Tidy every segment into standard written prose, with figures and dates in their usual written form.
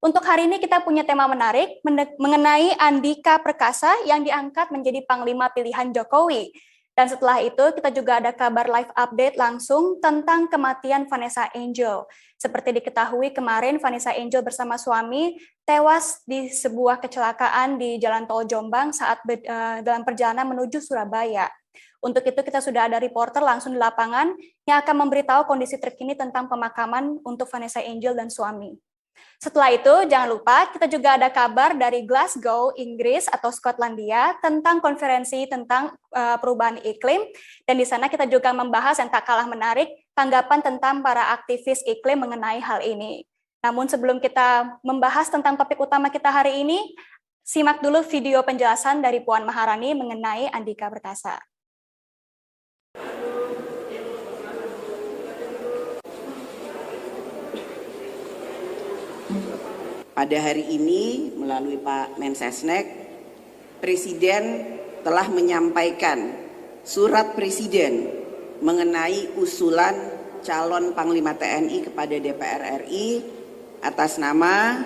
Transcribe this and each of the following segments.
Untuk hari ini kita punya tema menarik mengenai Andika Perkasa yang diangkat menjadi Panglima pilihan Jokowi. Dan setelah itu kita juga ada kabar live update langsung tentang kematian Vanessa Angel. Seperti diketahui kemarin Vanessa Angel bersama suami tewas di sebuah kecelakaan di Jalan Tol Jombang saat dalam perjalanan menuju Surabaya. Untuk itu kita sudah ada reporter langsung di lapangan yang akan memberitahu kondisi terkini tentang pemakaman untuk Vanessa Angel dan suami. Setelah itu, jangan lupa kita juga ada kabar dari Glasgow, Inggris atau Skotlandia tentang konferensi tentang perubahan iklim. Dan di sana kita juga membahas yang tak kalah menarik, tanggapan tentang para aktivis iklim mengenai hal ini. Namun sebelum kita membahas tentang topik utama kita hari ini, simak dulu video penjelasan dari Puan Maharani mengenai Andika Perkasa. Pada hari ini, melalui Pak Mensesnek, Presiden telah menyampaikan surat Presiden mengenai usulan calon Panglima TNI kepada DPR RI atas nama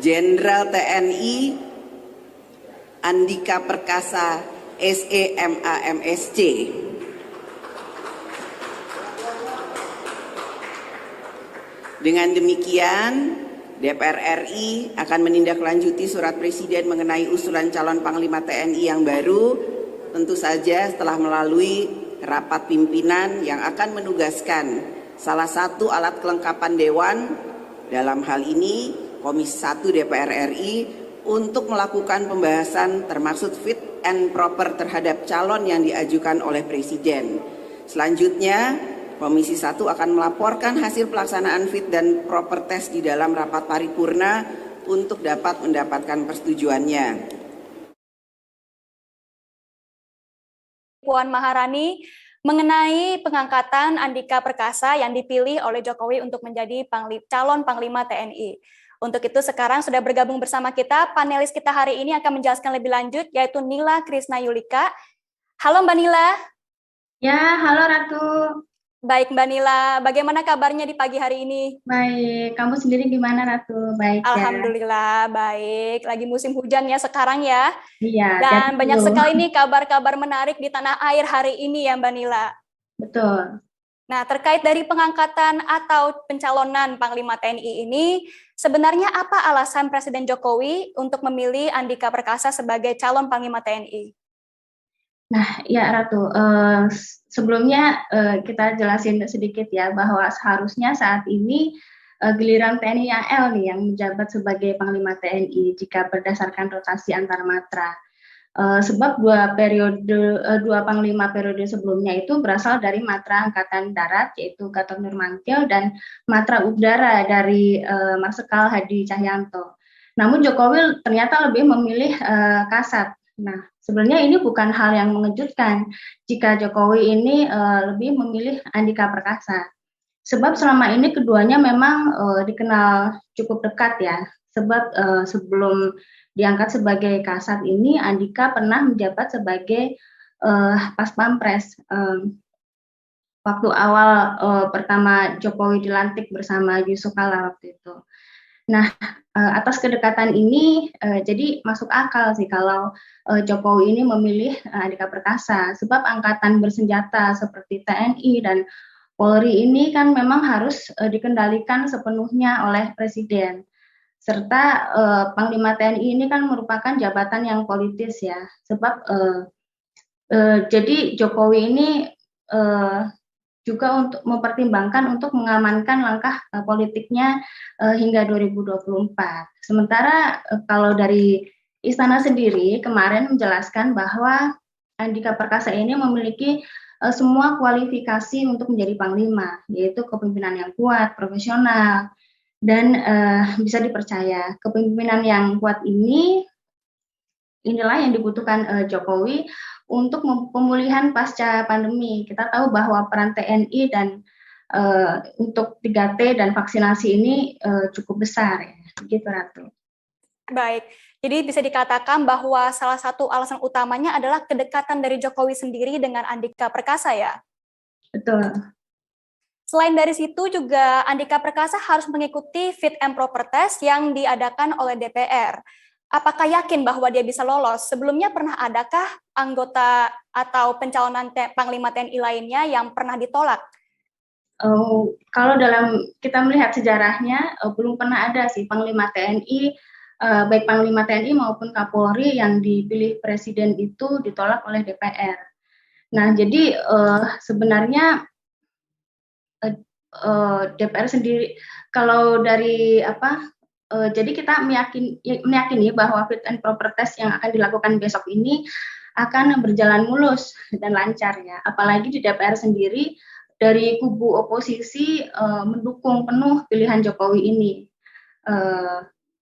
Jenderal TNI Andika Perkasa SEMAMSC. Dengan demikian, DPR RI akan menindaklanjuti surat Presiden mengenai usulan calon Panglima TNI yang baru, tentu saja setelah melalui rapat pimpinan yang akan menugaskan salah satu alat kelengkapan Dewan, dalam hal ini Komisi 1 DPR RI, untuk melakukan pembahasan termasuk fit and proper terhadap calon yang diajukan oleh Presiden. Selanjutnya, Komisi 1 akan melaporkan hasil pelaksanaan fit dan proper test di dalam rapat paripurna untuk dapat mendapatkan persetujuannya. Puan Maharani mengenai pengangkatan Andika Perkasa yang dipilih oleh Jokowi untuk menjadi calon Panglima TNI. Untuk itu sekarang sudah bergabung bersama kita, panelis kita hari ini akan menjelaskan lebih lanjut, yaitu Nila Krisna Yulika. Halo Mbak Nila. Ya, halo Ratu. Baik Mbak Nila, bagaimana kabarnya di pagi hari ini? Baik, kamu sendiri gimana Ratu? Baik ya? Alhamdulillah, baik. Lagi musim hujan ya sekarang ya. Iya. Dan banyak sekali nih kabar-kabar menarik di tanah air hari ini ya Mbak Nila. Betul. Nah, terkait dari pengangkatan atau pencalonan Panglima TNI ini, sebenarnya apa alasan Presiden Jokowi untuk memilih Andika Perkasa sebagai calon Panglima TNI? Nah, ya Ratu, sebelumnya kita jelasin sedikit ya, bahwa seharusnya saat ini giliran TNI AL nih yang menjabat sebagai Panglima TNI jika berdasarkan rotasi antar matra. Sebab dua panglima periode sebelumnya itu berasal dari matra angkatan darat, yaitu Gatot Nurmantio, dan matra udara dari Marsikal Hadi Cahyanto. Namun Jokowi ternyata lebih memilih Kasat. Nah, sebenarnya ini bukan hal yang mengejutkan jika Jokowi ini lebih memilih Andika Perkasa. Sebab selama ini keduanya memang dikenal cukup dekat ya. Sebab sebelum diangkat sebagai Kasat ini, Andika pernah menjabat sebagai Pas Pampres. Waktu awal pertama Jokowi dilantik bersama Yusuf Kala waktu itu. Nah, atas kedekatan ini jadi masuk akal sih kalau Jokowi ini memilih Andika Perkasa. Sebab angkatan bersenjata seperti TNI dan Polri ini kan memang harus dikendalikan sepenuhnya oleh Presiden. Serta Panglima TNI ini kan merupakan jabatan yang politis ya, sebab jadi Jokowi ini juga untuk mempertimbangkan untuk mengamankan langkah politiknya hingga 2024. Sementara kalau dari Istana sendiri kemarin menjelaskan bahwa Andika Perkasa ini memiliki semua kualifikasi untuk menjadi Panglima, yaitu kepemimpinan yang kuat, profesional, dan bisa dipercaya. Kepemimpinan yang kuat inilah yang dibutuhkan Jokowi untuk pemulihan pasca pandemi. Kita tahu bahwa peran TNI dan untuk 3T dan vaksinasi ini cukup besar ya. Begitu Ratu. Baik, Jadi bisa dikatakan bahwa salah satu alasan utamanya adalah kedekatan dari Jokowi sendiri dengan Andika Perkasa ya? Betul. Selain dari situ juga Andika Perkasa harus mengikuti fit and proper test yang diadakan oleh DPR. Apakah yakin bahwa dia bisa lolos? Sebelumnya pernah adakah anggota atau pencalonan Panglima TNI lainnya yang pernah ditolak? Kalau dalam kita melihat sejarahnya, belum pernah ada sih Panglima TNI, baik Panglima TNI maupun Kapolri yang dipilih Presiden itu ditolak oleh DPR. Nah, jadi sebenarnya DPR sendiri, kalau dari jadi kita meyakini bahwa fit and proper test yang akan dilakukan besok ini akan berjalan mulus dan lancar ya. Apalagi di DPR sendiri dari kubu oposisi mendukung penuh pilihan Jokowi ini.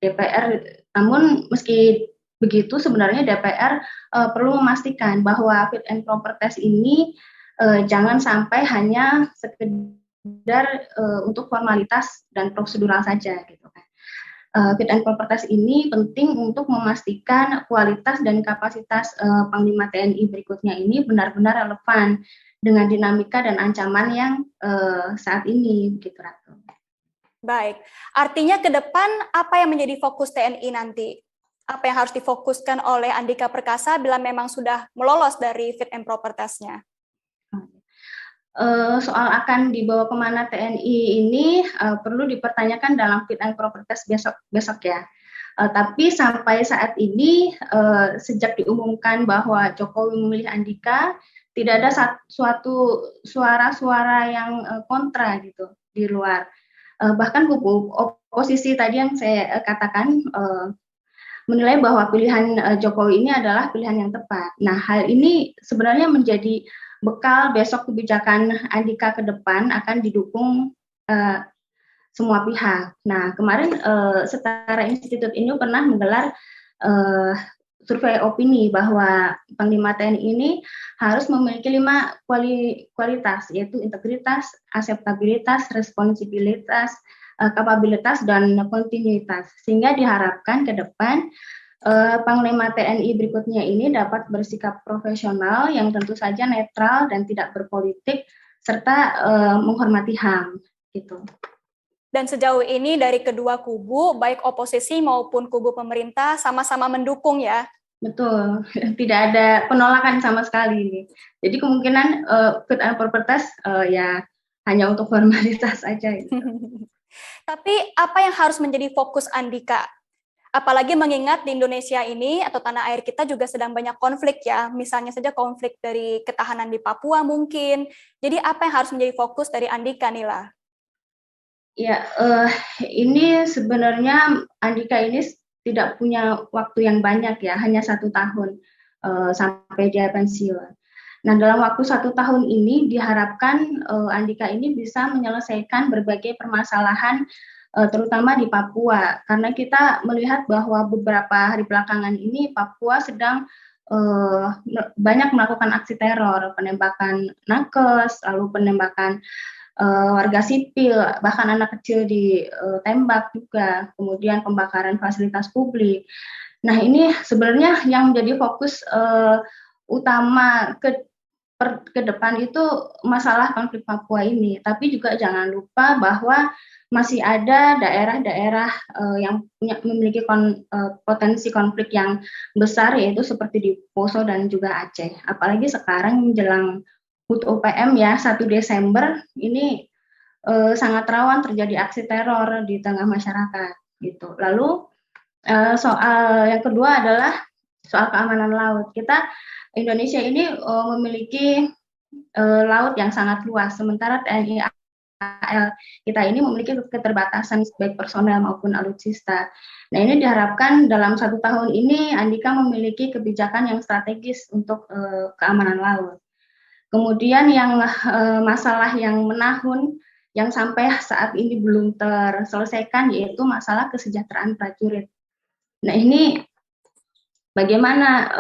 DPR, namun meski begitu sebenarnya DPR perlu memastikan bahwa fit and proper test ini jangan sampai hanya sekedar untuk formalitas dan prosedural saja gitu kan. Fit and proper test ini penting untuk memastikan kualitas dan kapasitas Panglima TNI berikutnya ini benar-benar relevan dengan dinamika dan ancaman yang saat ini, begitu Ratu. Baik, artinya ke depan apa yang menjadi fokus TNI nanti? Apa yang harus difokuskan oleh Andika Perkasa bila memang sudah melolos dari fit and proper test-nya? Soal akan dibawa kemana TNI ini perlu dipertanyakan dalam fit and proper test besok ya. Tapi sampai saat ini sejak diumumkan bahwa Jokowi memilih Andika, tidak ada suatu suara-suara yang kontra gitu di luar. Bahkan kubu oposisi tadi yang saya katakan menilai bahwa pilihan Jokowi ini adalah pilihan yang tepat. Nah, hal ini sebenarnya menjadi bekal besok kebijakan Andika ke depan akan didukung semua pihak. Nah, kemarin Setara Institut ini pernah menggelar survei opini bahwa Panglima TNI ini harus memiliki 5 kualitas, yaitu integritas, akseptabilitas, responsibilitas, kapabilitas, dan kontinuitas. Sehingga diharapkan ke depan Panglima TNI berikutnya ini dapat bersikap profesional yang tentu saja netral dan tidak berpolitik, serta menghormati HAM. Gitu. Dan sejauh ini dari kedua kubu, baik oposisi maupun kubu pemerintah sama-sama mendukung ya? Betul, tidak ada penolakan sama sekali ini. Jadi kemungkinan fit and proper test ya hanya untuk formalitas saja. Gitu. Tapi apa yang harus menjadi fokus Andika? Apalagi mengingat di Indonesia ini atau tanah air kita juga sedang banyak konflik ya, misalnya saja konflik dari ketahanan di Papua mungkin. Jadi apa yang harus menjadi fokus dari Andika, Nila? Ya, ini sebenarnya Andika ini tidak punya waktu yang banyak ya, hanya 1 tahun sampai dia pensiun. Nah, dalam waktu 1 tahun ini diharapkan Andika ini bisa menyelesaikan berbagai permasalahan terutama di Papua, karena kita melihat bahwa beberapa hari belakangan ini Papua sedang banyak melakukan aksi teror, penembakan nakes, lalu penembakan warga sipil, bahkan anak kecil ditembak juga, kemudian pembakaran fasilitas publik. Nah, ini sebenarnya yang menjadi fokus utama ke depan itu masalah konflik Papua ini. Tapi juga jangan lupa bahwa masih ada daerah-daerah yang memiliki potensi konflik yang besar, yaitu seperti di Poso dan juga Aceh. Apalagi sekarang menjelang HUT OPM ya 1 Desember ini sangat rawan terjadi aksi teror di tengah masyarakat gitu. Lalu soal yang kedua adalah soal keamanan laut. Indonesia ini memiliki laut yang sangat luas, sementara TNI AL kita ini memiliki keterbatasan baik personel maupun alutsista. Nah, ini diharapkan dalam 1 tahun ini Andika memiliki kebijakan yang strategis untuk keamanan laut. Kemudian yang masalah yang menahun yang sampai saat ini belum terselesaikan yaitu masalah kesejahteraan prajurit. Nah, ini bagaimana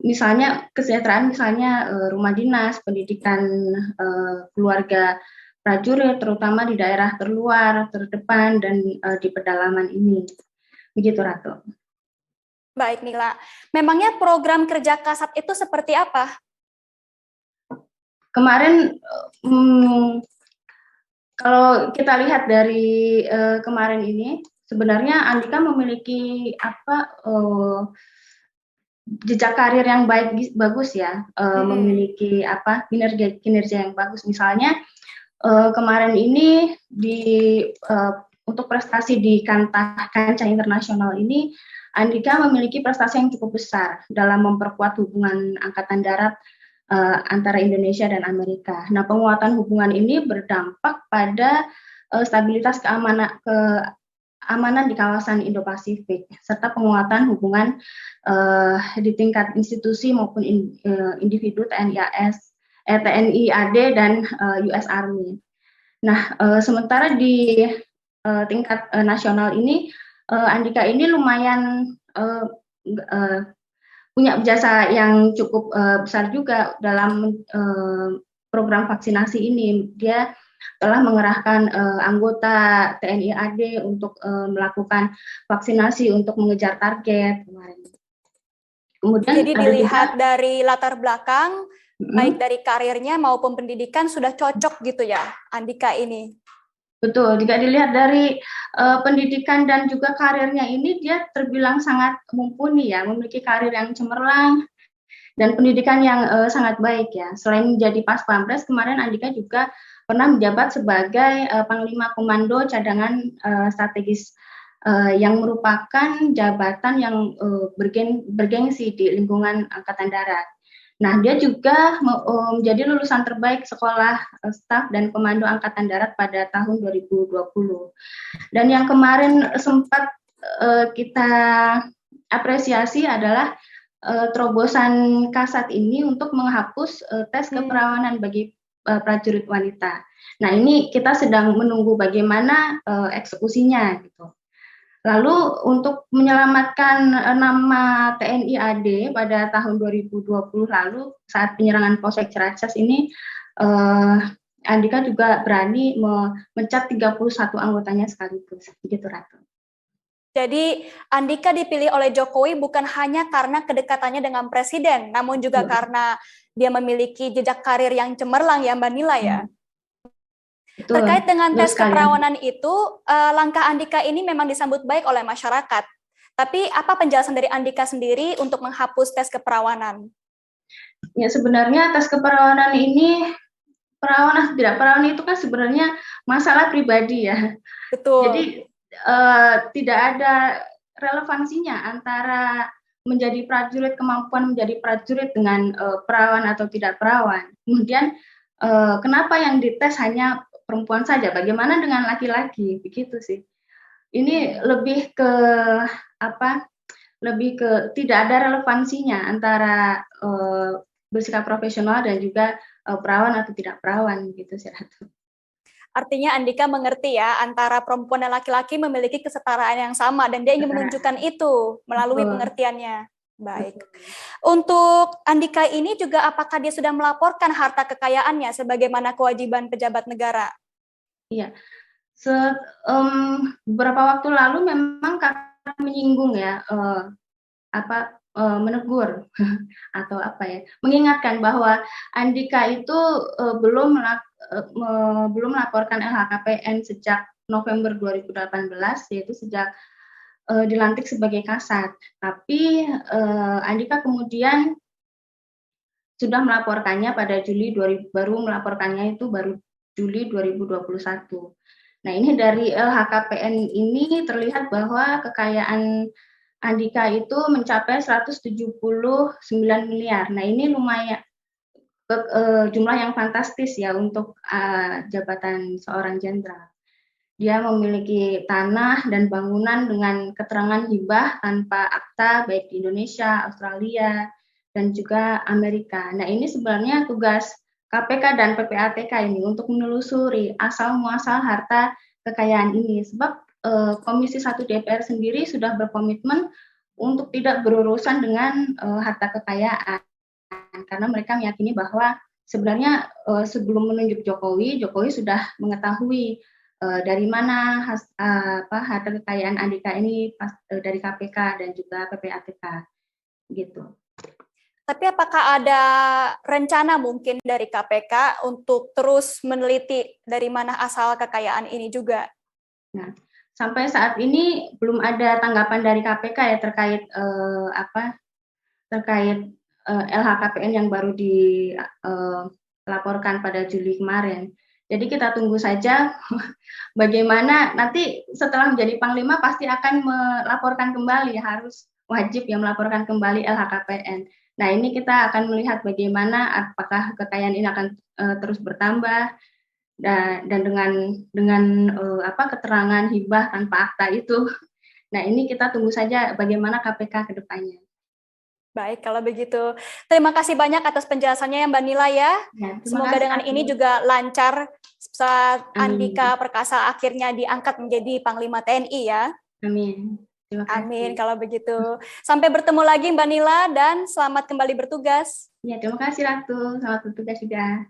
misalnya kesejahteraan rumah dinas, pendidikan keluarga prajurit terutama di daerah terluar, terdepan dan di pedalaman ini. Begitu Ratu. Baik, Mila. Memangnya program kerja Kasat itu seperti apa? Kemarin kalau kita lihat dari kemarin ini, sebenarnya Andika memiliki jejak karir yang bagus ya, memiliki kinerja yang bagus. Misalnya kemarin ini untuk prestasi di kancah internasional ini, Andika memiliki prestasi yang cukup besar dalam memperkuat hubungan angkatan darat antara Indonesia dan Amerika. Nah, penguatan hubungan ini berdampak pada stabilitas keamanan di kawasan Indo-Pasifik, serta penguatan hubungan di tingkat institusi maupun individu TNI AD dan US Army. Nah, sementara di tingkat nasional ini, Andika ini lumayan punya jasa yang cukup besar juga dalam program vaksinasi ini. Dia telah mengerahkan anggota TNI AD untuk melakukan vaksinasi untuk mengejar target kemarin. Kemudian jadi dilihat dari latar belakang, baik dari karirnya maupun pendidikan sudah cocok gitu ya, Andika ini. Betul, jika dilihat dari pendidikan dan juga karirnya ini, dia terbilang sangat mumpuni ya, memiliki karir yang cemerlang dan pendidikan yang sangat baik ya. Selain menjadi Pas Pampres, kemarin Andika juga pernah menjabat sebagai Panglima Komando Cadangan Strategis yang merupakan jabatan yang bergengsi di lingkungan Angkatan Darat. Nah, dia juga menjadi lulusan terbaik Sekolah Staf dan Komando Angkatan Darat pada tahun 2020. Dan yang kemarin sempat kita apresiasi adalah terobosan Kasat ini untuk menghapus tes keperawanan bagi prajurit wanita. Nah, ini kita sedang menunggu bagaimana eksekusinya gitu. Lalu untuk menyelamatkan nama TNI AD pada tahun 2020 lalu saat penyerangan Polsek Ciracas ini, Andika juga berani memecat 31 anggotanya sekaligus. Begitu, Ratu. Jadi Andika dipilih oleh Jokowi bukan hanya karena kedekatannya dengan Presiden, namun juga karena dia memiliki jejak karir yang cemerlang ya Mbak Nila ya. Betul. Terkait dengan tes keperawanan itu, langkah Andika ini memang disambut baik oleh masyarakat. Tapi apa penjelasan dari Andika sendiri untuk menghapus tes keperawanan? Ya, sebenarnya tes keperawanan ini, perawan atau tidak perawan itu kan sebenarnya masalah pribadi ya. Betul. Jadi tidak ada relevansinya antara menjadi prajurit, kemampuan menjadi prajurit dengan perawan atau tidak perawan. Kemudian kenapa yang dites hanya perempuan saja? Bagaimana dengan laki-laki? Begitu sih. Ini lebih ke tidak ada relevansinya antara bersikap profesional dan juga perawan atau tidak perawan gitu sih, Ratu. Artinya Andika mengerti ya, antara perempuan dan laki-laki memiliki kesetaraan yang sama dan dia ingin menunjukkan itu melalui pengertiannya. Baik. Untuk Andika ini juga apakah dia sudah melaporkan harta kekayaannya sebagaimana kewajiban pejabat negara? Iya. Beberapa waktu lalu memang kakak menyinggung ya, menegur atau mengingatkan bahwa Andika itu belum melaporkan LHKPN sejak November 2018, yaitu sejak dilantik sebagai Kasat. Tapi Andika kemudian sudah melaporkannya pada baru Juli 2021. Nah, ini dari LHKPN ini terlihat bahwa kekayaan Andika itu mencapai 179 miliar. Nah, ini lumayan jumlah yang fantastis ya untuk jabatan seorang jenderal. Dia memiliki tanah dan bangunan dengan keterangan hibah tanpa akta baik di Indonesia, Australia, dan juga Amerika. Nah, ini sebenarnya tugas KPK dan PPATK ini untuk menelusuri asal-muasal harta kekayaan ini. Sebab Komisi 1 DPR sendiri sudah berkomitmen untuk tidak berurusan dengan harta kekayaan. Karena mereka meyakini bahwa sebenarnya sebelum menunjuk Jokowi sudah mengetahui dari mana harta kekayaan Andika ini dari KPK dan juga PPATK gitu. Tapi apakah ada rencana mungkin dari KPK untuk terus meneliti dari mana asal kekayaan ini juga? Nah, sampai saat ini belum ada tanggapan dari KPK ya terkait LHKPN yang baru dilaporkan pada Juli kemarin. Jadi kita tunggu saja bagaimana nanti setelah menjadi Panglima pasti akan melaporkan kembali, harus wajib yang melaporkan kembali LHKPN. Nah, ini kita akan melihat bagaimana apakah kekayaan ini akan terus bertambah dan dengan keterangan hibah tanpa akta itu. Nah, ini kita tunggu saja bagaimana KPK ke depannya. Baik, kalau begitu. Terima kasih banyak atas penjelasannya ya Mbak Nila ya. Semoga dengan ini juga lancar saat Andika Perkasa akhirnya diangkat menjadi Panglima TNI ya. Amin. Terima kasih. Amin, kalau begitu. Sampai bertemu lagi Mbak Nila dan selamat kembali bertugas. Ya, terima kasih Ratu. Selamat bertugas juga.